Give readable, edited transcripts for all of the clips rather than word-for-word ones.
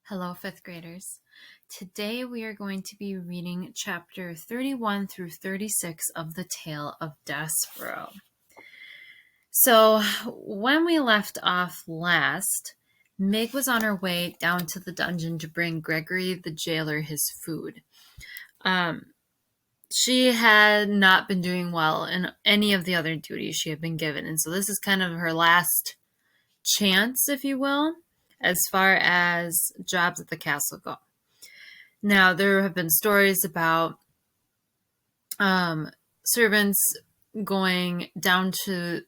Hello, fifth graders. Today we are going to be reading chapter 31 through 36 of the Tale of Despereaux. So, when we left off last, Meg was on her way down to the dungeon to bring Gregory the jailer his food. She had not been doing well in any of the other duties she had been given, and so this is kind of her last chance, if you will, as far as jobs at the castle go. Now, there have been stories about servants going down to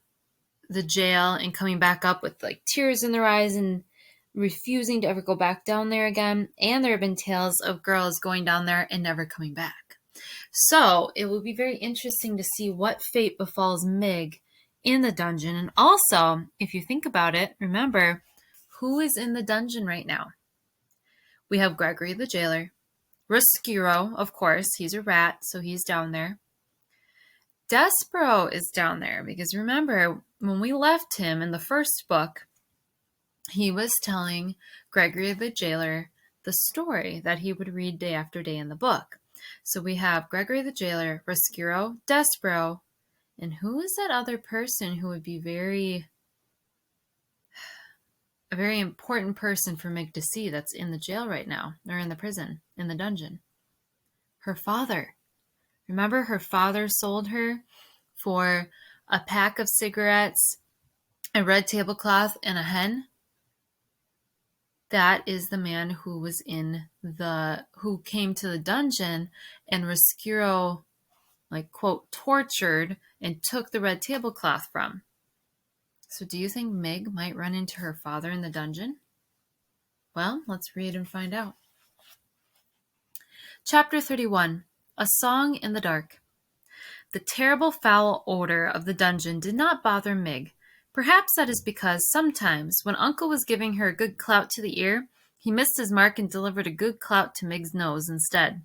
the jail and coming back up with like tears in their eyes and refusing to ever go back down there again. And there have been tales of girls going down there and never coming back. So it will be very interesting to see what fate befalls Meg in the dungeon. And also, if you think about it, remember, who is in the dungeon right now? We have Gregory the jailer. Rescuro, of course, he's a rat, so he's down there. Despereaux is down there because remember, when we left him in the first book, he was telling Gregory the jailer the story that he would read day after day in the book. So we have Gregory the jailer, Rescuro, Despereaux, and who is that other person who would be a very important person for Meg to see that's in the jail right now, or in the prison, in the dungeon? Her father. Remember, her father sold her for a pack of cigarettes, a red tablecloth, and a hen? That is the man who came to the dungeon and Rescuro, quote, tortured and took the red tablecloth from. So do you think Meg might run into her father in the dungeon? Well, let's read and find out. Chapter 31, A Song in the Dark. The terrible foul odor of the dungeon did not bother Meg. Perhaps that is because sometimes, when Uncle was giving her a good clout to the ear, he missed his mark and delivered a good clout to Meg's nose instead.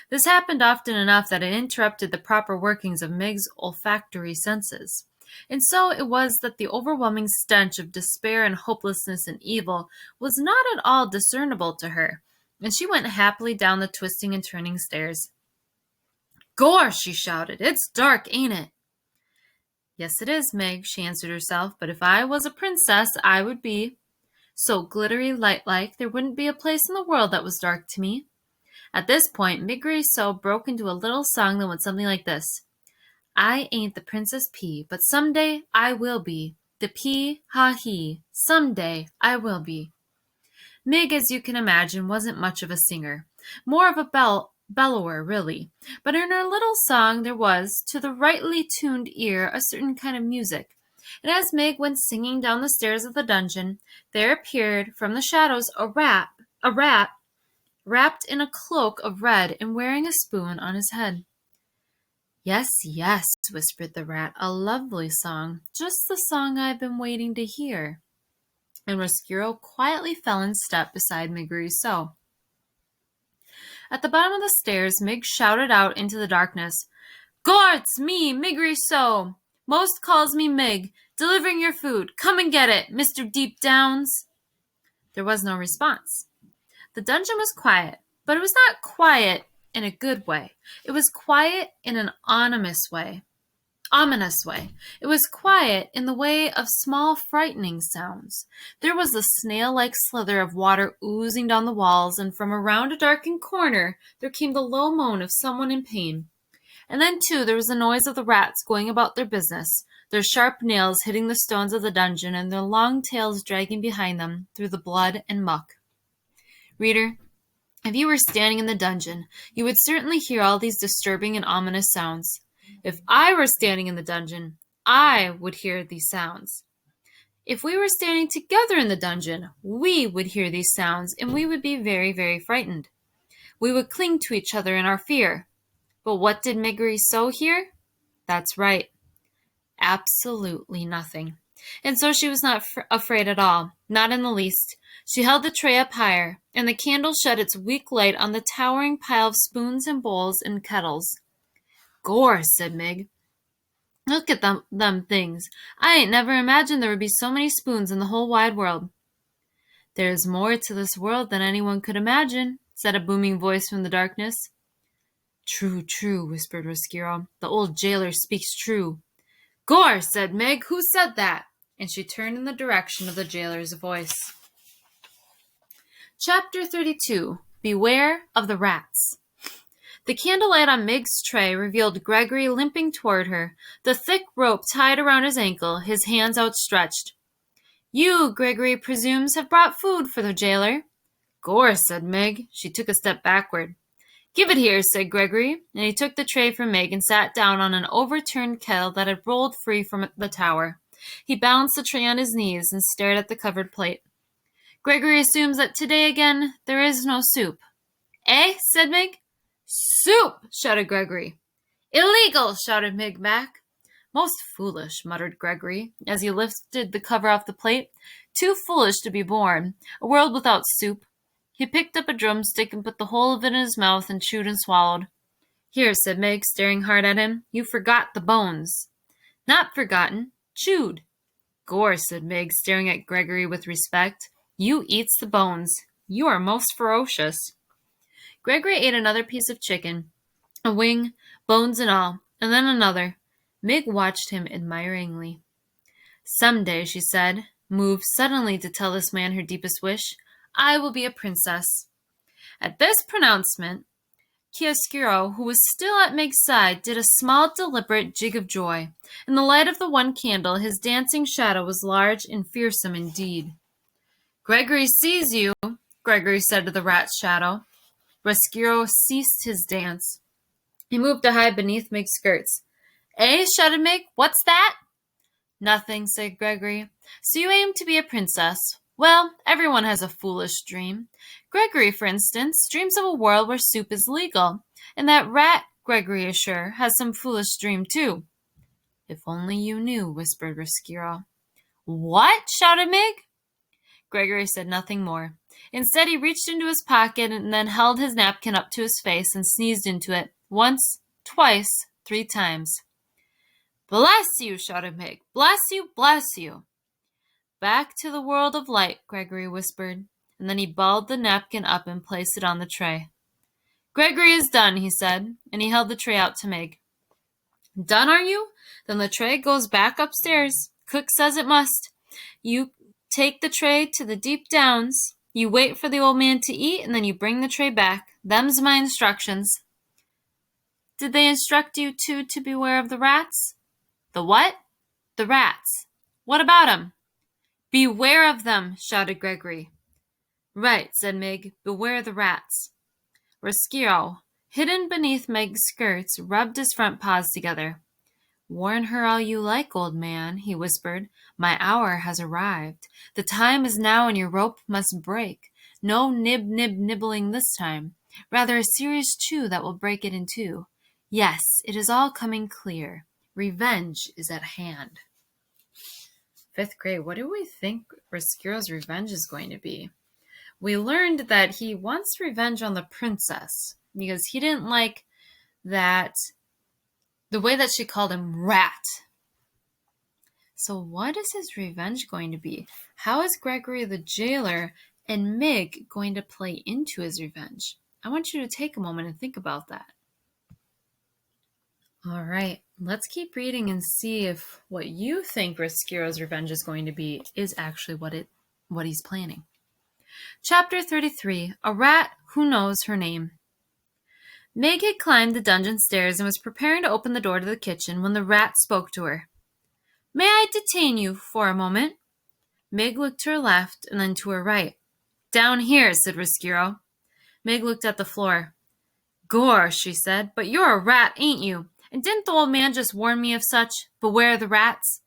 This happened often enough that it interrupted the proper workings of Meg's olfactory senses. And so it was that the overwhelming stench of despair and hopelessness and evil was not at all discernible to her, and she went happily down the twisting and turning stairs. "Gorse!" she shouted. "It's dark, ain't it?" "Yes, it is, Meg," she answered herself, "but if I was a princess, I would be. So glittery light-like, there wouldn't be a place in the world that was dark to me." At this point, Maigre broke into a little song that went something like this. "I ain't the Princess P, but someday I will be. The P, ha he, someday I will be." Meg, as you can imagine, wasn't much of a singer. More of a bellower, really. But in her little song there was, to the rightly tuned ear, a certain kind of music. And as Meg went singing down the stairs of the dungeon, there appeared from the shadows a rat, wrapped in a cloak of red and wearing a spoon on his head. "Yes, yes," whispered the rat, "a lovely song, just the song I've been waiting to hear." And Rescuro quietly fell in step beside Maigre. At the bottom of the stairs, Meg shouted out into the darkness, "Gorts, me, Maigre. Most calls me Meg, delivering your food. Come and get it, Mr. Deep Downs." There was no response. The dungeon was quiet, but it was not quiet in a good way. It was quiet in an ominous way. It was quiet in the way of small frightening sounds. There was a snail-like slither of water oozing down the walls, and from around a darkened corner there came the low moan of someone in pain. And then, too, there was the noise of the rats going about their business, their sharp nails hitting the stones of the dungeon, and their long tails dragging behind them through the blood and muck. Reader, if you were standing in the dungeon, you would certainly hear all these disturbing and ominous sounds. If I were standing in the dungeon, I would hear these sounds. If we were standing together in the dungeon, we would hear these sounds, and we would be very, very frightened. We would cling to each other in our fear. But what did Maigre hear? That's right. Absolutely nothing. And so she was not afraid at all, not in the least. She held the tray up higher, and the candle shed its weak light on the towering pile of spoons and bowls and kettles. "Gorse," said Meg. "Look at them things. I ain't never imagined there would be so many spoons in the whole wide world." There is more to this world than anyone could imagine, said a booming voice from the darkness. True, true, whispered Roscuro. The old jailer speaks true. Gore, said Meg. Who said that? And she turned in the direction of the jailer's voice. Chapter 32. Beware of the Rats. The candlelight on Meg's tray revealed Gregory limping toward her, the thick rope tied around his ankle, his hands outstretched. You, Gregory presumes, have brought food for the jailer. Gore, said Meg. She took a step backward. Give it here, said Gregory, and he took the tray from Meg and sat down on an overturned kettle that had rolled free from the tower. He balanced the tray on his knees and stared at the covered plate. Gregory assumes that today again there is no soup. Eh? Said Meg. Soup! Shouted Gregory. Illegal! Shouted Meg back. Most foolish, muttered Gregory, as he lifted the cover off the plate. Too foolish to be born. A world without soup. He picked up a drumstick and put the whole of it in his mouth and chewed and swallowed. Here, said Meg, staring hard at him. You forgot the bones. Not forgotten. Chewed. Gore, said Meg, staring at Gregory with respect. You eats the bones. You are most ferocious. Gregory ate another piece of chicken, a wing, bones and all, and then another. Meg watched him admiringly. Some day, she said, moved suddenly to tell this man her deepest wish, I will be a princess. At this pronouncement, Chiaroscuro, who was still at Meg's side, did a small, deliberate jig of joy. In the light of the one candle, his dancing shadow was large and fearsome indeed. Gregory sees you, Gregory said to the rat's shadow. Roscuro ceased his dance. He moved to hide beneath Meg's skirts. Eh? Shouted Meg. What's that? Nothing, said Gregory. So you aim to be a princess. Well, everyone has a foolish dream. Gregory, for instance, dreams of a world where soup is legal. And that rat, Gregory is sure, has some foolish dream too. If only you knew, whispered Roscuro. What? Shouted Meg. Gregory said nothing more. Instead, he reached into his pocket and then held his napkin up to his face and sneezed into it. Once, twice, 3 times. Bless you, shouted Meg. Bless you, bless you. Back to the world of light, Gregory whispered, and then he balled the napkin up and placed it on the tray. Gregory is done, he said, and he held the tray out to Meg. Done, are you? Then the tray goes back upstairs. Cook says it must. You take the tray to the deep downs. You wait for the old man to eat, and then you bring the tray back. Them's my instructions. Did they instruct you, too, to beware of the rats? The what? The rats. What about 'em? Beware of them, shouted Gregory. Right, said Meg. Beware the rats. Roscuro, hidden beneath Meg's skirts, rubbed his front paws together. Warn her all you like, old man, he whispered. My hour has arrived. The time is now and your rope must break. No nibbling this time. Rather a serious chew that will break it in two. Yes, it is all coming clear. Revenge is at hand. 5th grade, what do we think Roscuro's revenge is going to be? We learned that he wants revenge on the princess because he didn't like that the way that she called him rat. So what is his revenge going to be? How is Gregory the jailer and Meg going to play into his revenge? I want you to take a moment and think about that. All right, let's keep reading and see if what you think Roscuro's revenge is going to be is actually what he's planning. Chapter 33, A Rat Who Knows Her Name. Meg had climbed the dungeon stairs and was preparing to open the door to the kitchen when the rat spoke to her. May I detain you for a moment? Meg looked to her left and then to her right. Down here, said Roscuro. Meg looked at the floor. Gore, she said, but you're a rat, ain't you? And didn't the old man just warn me of such? Beware the rats.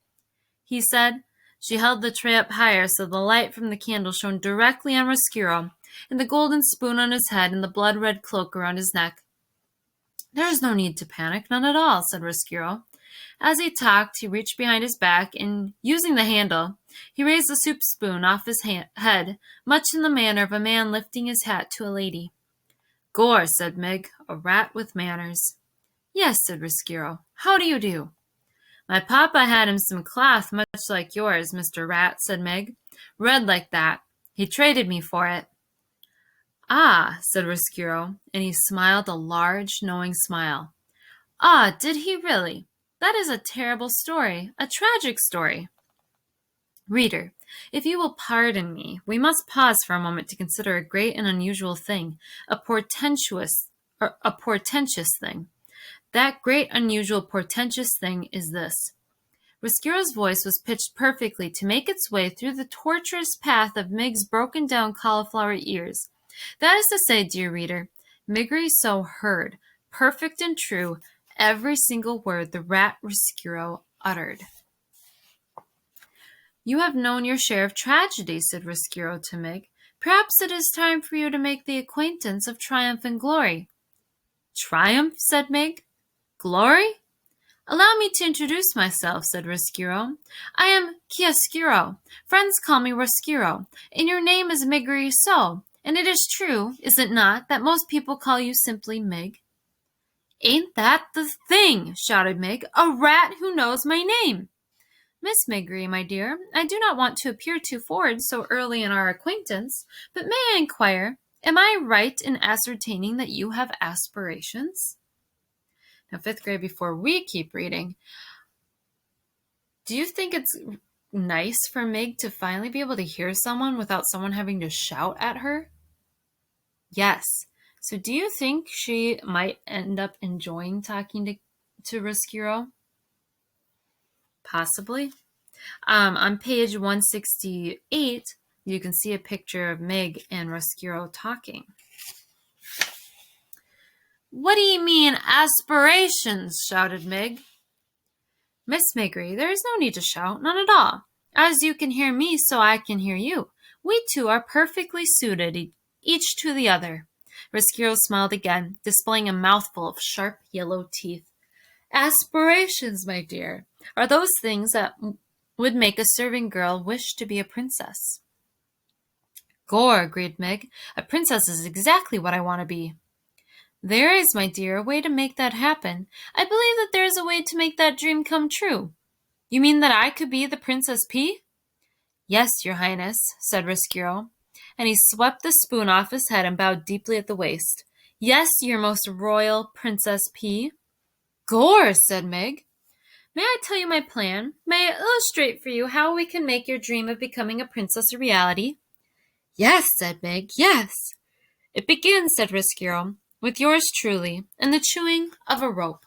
He said. She held the tray up higher so the light from the candle shone directly on Roscuro, and the golden spoon on his head and the blood-red cloak around his neck. There is no need to panic, none at all, said Roscuro. As he talked, he reached behind his back, and, using the handle, he raised the soup spoon off his head, much in the manner of a man lifting his hat to a lady. Gore, said Meg, a rat with manners. Yes, said Roscuro. How do you do? My papa had him some cloth much like yours, Mr. Rat, said Meg. Red like that. He traded me for it. Ah, said Roscuro, and he smiled a large, knowing smile. Ah, did he really? That is a terrible story, a tragic story. Reader, if you will pardon me, we must pause for a moment to consider a great and unusual thing, a portentous thing. That great, unusual, portentous thing is this. Roscuro's voice was pitched perfectly to make its way through the tortuous path of Mig's broken-down cauliflower ears. That is to say, dear reader, Miggery so heard, perfect and true, every single word the rat Roscuro uttered. You have known your share of tragedy, said Roscuro to Mig. Perhaps it is time for you to make the acquaintance of triumph and glory. Triumph, said Mig. Glory? Allow me to introduce myself, said Roscuro. I am Chiaroscuro. Friends call me Roscuro, and your name is Miggery so, and it is true, is it not, that most people call you simply Mig? Ain't that the thing, shouted Mig, a rat who knows my name. Miss Miggery, my dear, I do not want to appear too forward so early in our acquaintance, but may I inquire, am I right in ascertaining that you have aspirations? Now, fifth grade, before we keep reading, do you think it's nice for Mig to finally be able to hear someone without someone having to shout at her? Yes. So do you think she might end up enjoying talking to Roscuro? Possibly. On page 168, you can see a picture of Mig and Roscuro talking. What do you mean, aspirations? Shouted Mig. Miss Miggery, there is no need to shout, none at all. As you can hear me, so I can hear you. We two are perfectly suited, each to the other. Roscuro smiled again, displaying a mouthful of sharp yellow teeth. Aspirations, my dear, are those things that would make a serving girl wish to be a princess. Gore, agreed Mig. A princess is exactly what I want to be. There is, my dear, a way to make that happen. I believe that there is a way to make that dream come true. You mean that I could be the Princess P? Yes, your highness, said Roscuro, and he swept the spoon off his head and bowed deeply at the waist. Yes, your most royal Princess P. Gore, said Mig. May I tell you my plan? May I illustrate for you how we can make your dream of becoming a princess a reality? Yes, said Mig, yes. It begins, said Roscuro, with yours truly, and the chewing of a rope.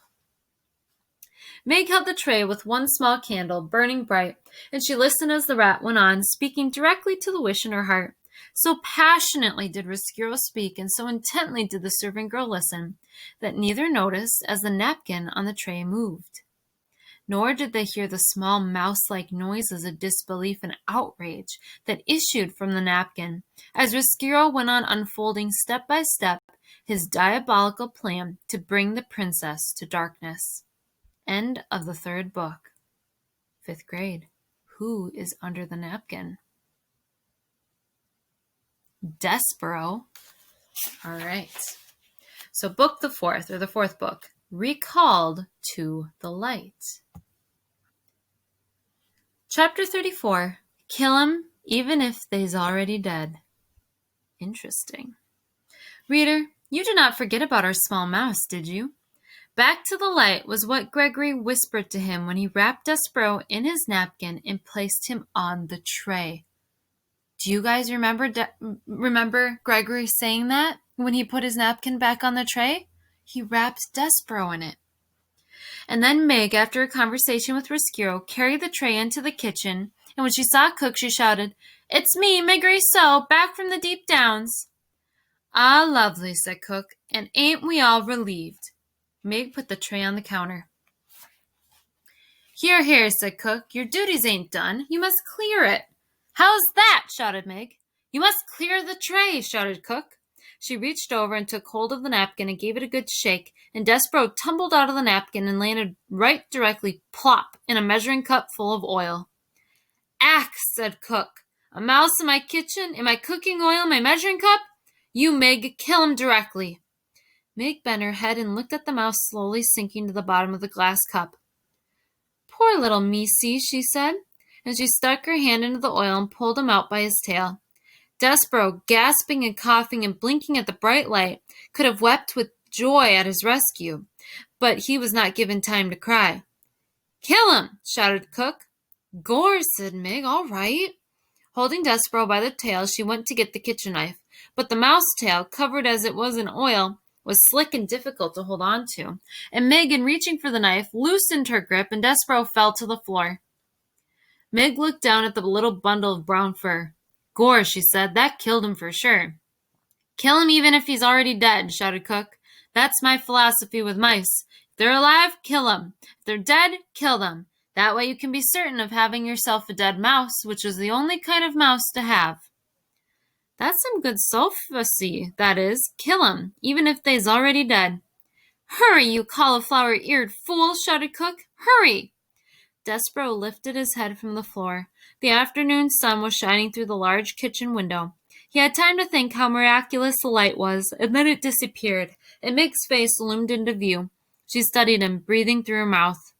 Meg held the tray with one small candle, burning bright, and she listened as the rat went on, speaking directly to the wish in her heart. So passionately did Roscuro speak, and so intently did the servant girl listen, that neither noticed as the napkin on the tray moved. Nor did they hear the small mouse-like noises of disbelief and outrage that issued from the napkin, as Roscuro went on unfolding step by step his diabolical plan to bring the princess to darkness. End of the third book. Fifth grade. Who is under the napkin? Despereaux. All right. So book the fourth, or the fourth book, Recalled to the Light. Chapter 34. Kill 'em even if they's already dead. Interesting. Reader, you did not forget about our small mouse, did you? Back to the light was what Gregory whispered to him when he wrapped Despereaux in his napkin and placed him on the tray. Do you guys remember Gregory saying that when he put his napkin back on the tray? He wrapped Despereaux in it. And then Meg, after a conversation with Roscuro, carried the tray into the kitchen, and when she saw Cook, she shouted, "It's me, Miggery So, back from the deep downs." "Ah, lovely," said Cook, "and ain't we all relieved?" Meg put the tray on the counter. "Here, here," said Cook, "your duties ain't done. You must clear it." "How's that?" shouted Meg. "You must clear the tray," shouted Cook. She reached over and took hold of the napkin and gave it a good shake, and Despereaux tumbled out of the napkin and landed right directly plop in a measuring cup full of oil. "Ack," said Cook, "a mouse in my kitchen, in my cooking oil, my measuring cup? You, Meg, kill him directly." Meg bent her head and looked at the mouse slowly sinking to the bottom of the glass cup. "Poor little Missy," she said, and she stuck her hand into the oil and pulled him out by his tail. Despereaux, gasping and coughing and blinking at the bright light, could have wept with joy at his rescue, but he was not given time to cry. "Kill him!" shouted Cook. "Gore," said Mig. "All right." Holding Despereaux by the tail, she went to get the kitchen knife, but the mouse tail, covered as it was in oil, was slick and difficult to hold on to, and Mig, in reaching for the knife, loosened her grip, and Despereaux fell to the floor. Mig looked down at the little bundle of brown fur. "Gore," she said. "That killed him for sure." "Kill him even if he's already dead," shouted Cook. "That's my philosophy with mice. If they're alive, kill them. If they're dead, kill them. That way you can be certain of having yourself a dead mouse, which is the only kind of mouse to have." "That's some good sophisty, that is. Kill 'em, even if they's already dead." "Hurry, you cauliflower-eared fool!" shouted Cook. "Hurry!" Despereaux lifted his head from the floor. The afternoon sun was shining through the large kitchen window. He had time to think how miraculous the light was, and then it disappeared, and Mig's face loomed into view. She studied him, breathing through her mouth.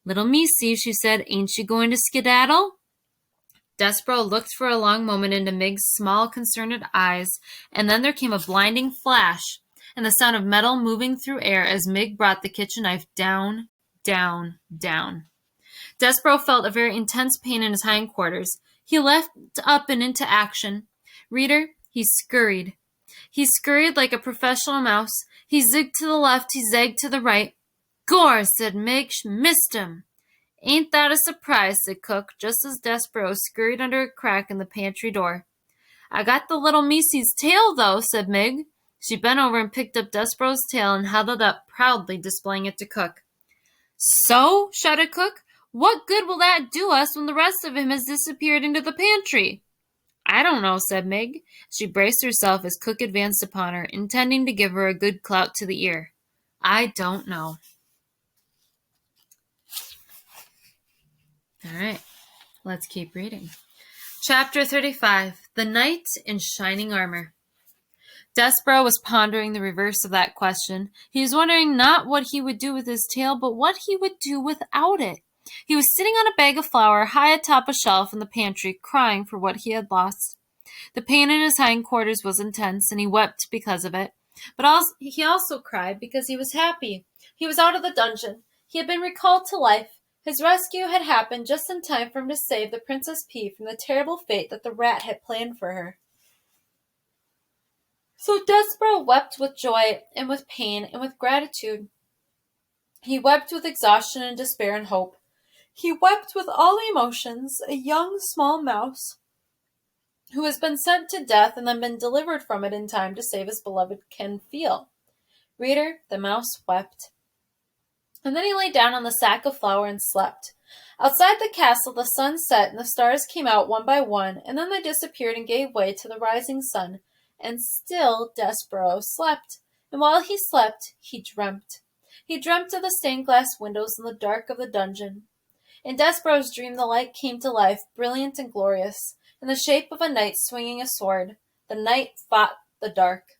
"Little Missy," she said, "ain't you going to skedaddle?" Despereaux looked for a long moment into Mig's small, concerned eyes, and then there came a blinding flash, and the sound of metal moving through air as Mig brought the kitchen knife down, down, down. Despereaux felt a very intense pain in his hindquarters. He leapt up and into action. Reader, he scurried. He scurried like a professional mouse. He zigged to the left, he zagged to the right. "Gore," said Mig, "missed him." "Ain't that a surprise," said Cook, just as Despereaux scurried under a crack in the pantry door. "I got the little Missy's tail, though," said Mig. She bent over and picked up Despereaux's tail and held it up, proudly displaying it to Cook. "So?" shouted Cook. "What good will that do us when the rest of him has disappeared into the pantry?" "I don't know," said Mig. She braced herself as Cook advanced upon her, intending to give her a good clout to the ear. "I don't know." All right, let's keep reading. Chapter 35, The Knight in Shining Armor. Despereaux was pondering the reverse of that question. He was wondering not what he would do with his tail, but what he would do without it. He was sitting on a bag of flour high atop a shelf in the pantry, crying for what he had lost. The pain in his hindquarters was intense, and he wept because of it. But he also cried because he was happy. He was out of the dungeon. He had been recalled to life. His rescue had happened just in time for him to save the Princess P from the terrible fate that the rat had planned for her. So Despereaux wept with joy and with pain and with gratitude. He wept with exhaustion and despair and hope. He wept with all emotions, a young small mouse who has been sent to death and then been delivered from it in time to save his beloved can feel. Reader, the mouse wept. And then he lay down on the sack of flour and slept. Outside the castle the sun set and the stars came out one by one, and then they disappeared and gave way to the rising sun. And still Despereaux slept. And while he slept, he dreamt. He dreamt of the stained glass windows in the dark of the dungeon. In Despereaux's dream the light came to life, brilliant and glorious, in the shape of a knight swinging a sword. The knight fought the dark.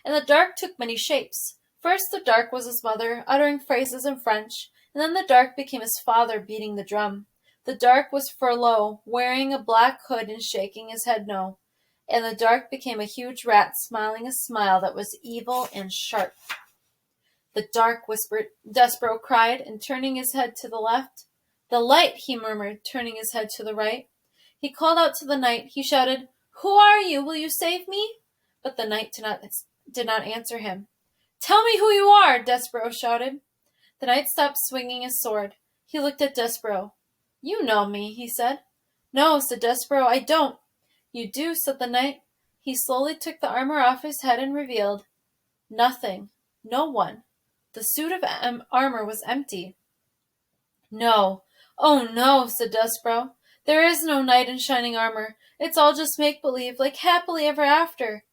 And the dark took many shapes. First the dark was his mother, uttering phrases in French, and then the dark became his father, beating the drum. The dark was Furlough, wearing a black hood and shaking his head no. And the dark became a huge rat, smiling a smile that was evil and sharp. "The dark," whispered Despereaux cried, and turning his head to the left. "The light," he murmured, turning his head to the right. He called out to the knight. He shouted, "Who are you? Will you save me?" But the knight did not answer him. "Tell me who you are," Despereaux shouted. The knight stopped swinging his sword. He looked at Despereaux. "You know me," he said. "No," said Despereaux, "I don't." "You do," said the knight. He slowly took the armor off his head and revealed nothing, no one. The suit of armor was empty. "No, oh no," said Despereaux. "There is no knight in shining armor. It's all just make-believe, like happily ever after."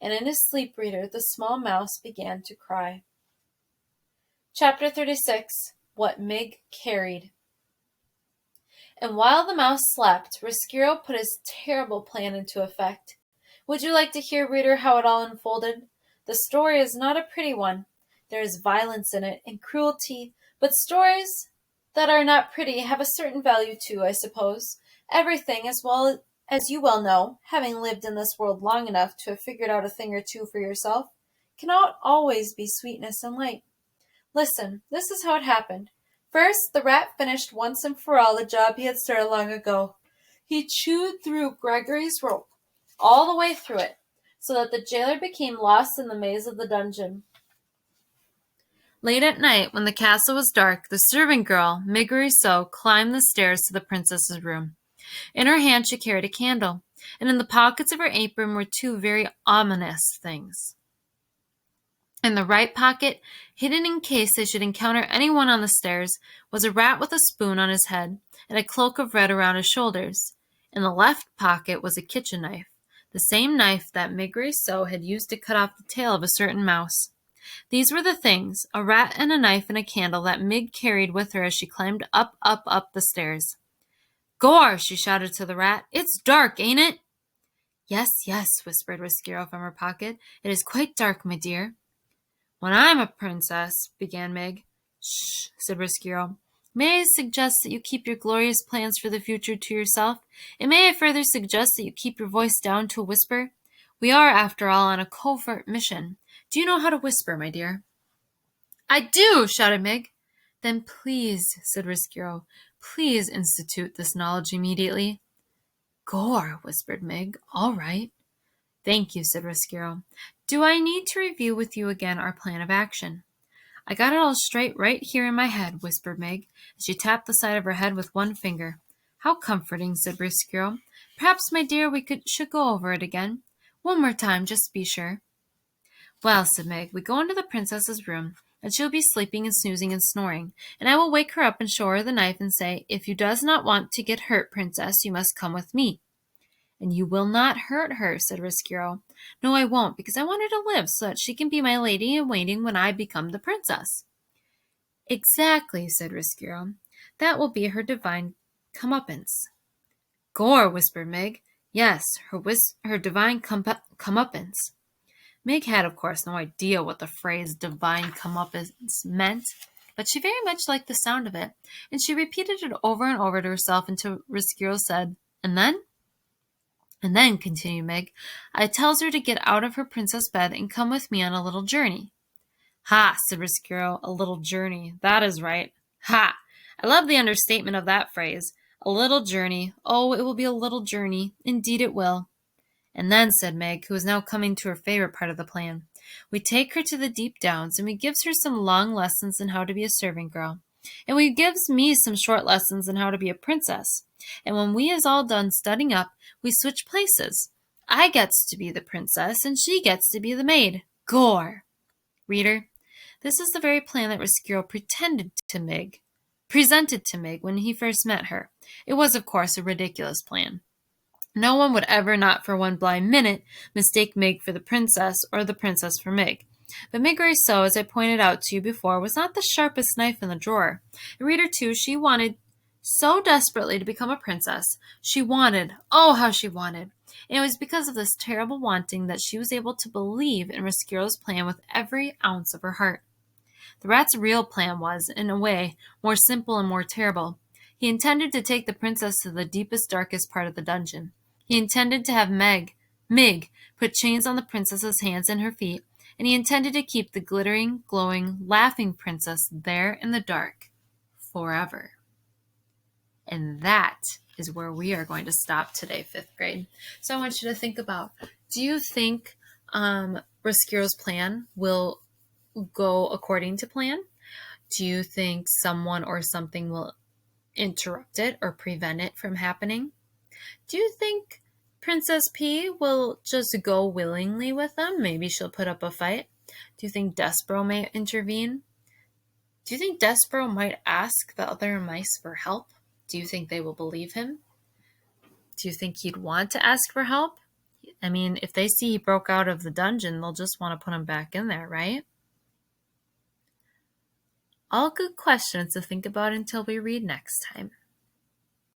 And in his sleep, reader, the small mouse began to cry. Chapter 36, What Mig Carried. And while the mouse slept, Roscuro put his terrible plan into effect. Would you like to hear, reader, how it all unfolded? The story is not a pretty one. There is violence in it, and cruelty, but stories that are not pretty have a certain value too, I suppose. Everything, as well As you well know, having lived in this world long enough to have figured out a thing or two for yourself cannot always be sweetness and light. Listen, this is how it happened. First, the rat finished once and for all the job he had started long ago. He chewed through Gregory's rope, all the way through it, so that the jailer became lost in the maze of the dungeon. Late at night, when the castle was dark, the servant girl, Miggery climbed the stairs to the princess's room. In her hand she carried a candle, and in the pockets of her apron were two very ominous things. In the right pocket, hidden in case they should encounter anyone on the stairs, was a rat with a spoon on his head and a cloak of red around his shoulders. In the left pocket was a kitchen knife, the same knife that Miggery had used to cut off the tail of a certain mouse. These were the things, a rat and a knife and a candle, that Mig carried with her as she climbed up the stairs. "Gore!" she shouted to the rat. "It's dark, ain't it?" "Yes, yes," whispered Roscuro from her pocket. "It is quite dark, my dear." "When I'm a princess," began Meg. "Shh," said Roscuro. "May I suggest that you keep your glorious plans for the future to yourself? And may I further suggest that you keep your voice down to a whisper? We are, after all, on a covert mission. Do you know how to whisper, my dear?" "I do!" shouted Meg. "Then please," said Roscuro, "please institute this knowledge immediately." "Gore," whispered Meg. "All right." "Thank you," said Roscuro. "Do I need to review with you again our plan of action?" "I got it all straight right here in my head," whispered Meg, as she tapped the side of her head with one finger. "How comforting," said Roscuro. "Perhaps, my dear, we should go over it again. One more time, just to be sure." "Well," said Meg, "we go into the princess's room, and she'll be sleeping and snoozing and snoring, and I will wake her up and show her the knife and say, 'If you does not want to get hurt, princess, you must come with me.'" "And you will not hurt her," said Roscuro. "No, I won't, because I want her to live so that she can be my lady-in-waiting when I become the princess." "Exactly," said Roscuro. "That will be her divine comeuppance." "Gore," whispered Meg. "Yes, her divine comeuppance." Meg had, of course, no idea what the phrase divine comeuppance meant, but she very much liked the sound of it, and she repeated it over and over to herself until Roscuro said, "And then?" "And then," continued Meg, "I tells her to get out of her princess bed and come with me on a little journey." "Ha!" said Roscuro, "a little journey. That is right. Ha! I love the understatement of that phrase. A little journey. Oh, it will be a little journey. Indeed it will." "And then," said Meg, who was now coming to her favorite part of the plan, "we take her to the deep downs, and we gives her some long lessons in how to be a servant girl. And we gives me some short lessons in how to be a princess. And when we is all done studying up, we switch places. I gets to be the princess, and she gets to be the maid. Gore!" Reader, this is the very plan that Roscuro presented to Meg when he first met her. It was, of course, a ridiculous plan. No one would ever, not for one blind minute, mistake Meg for the princess or the princess for Meg. But Miggery, as I pointed out to you before, was not the sharpest knife in the drawer. And reader, too, she wanted so desperately to become a princess. She wanted, oh, how she wanted. And it was because of this terrible wanting that she was able to believe in Roscuro's plan with every ounce of her heart. The rat's real plan was, in a way, more simple and more terrible. He intended to take the princess to the deepest, darkest part of the dungeon. He intended to have Mig, put chains on the princess's hands and her feet, and he intended to keep the glittering, glowing, laughing princess there in the dark forever. And that is where we are going to stop today, 5th grade. So I want you to think about, do you think Roscuro's plan will go according to plan? Do you think someone or something will interrupt it or prevent it from happening? Do you think Princess P will just go willingly with them? Maybe she'll put up a fight. Do you think Despereaux may intervene? Do you think Despereaux might ask the other mice for help? Do you think they will believe him? Do you think he'd want to ask for help? I mean, if they see he broke out of the dungeon, they'll just want to put him back in there, right? All good questions to think about until we read next time.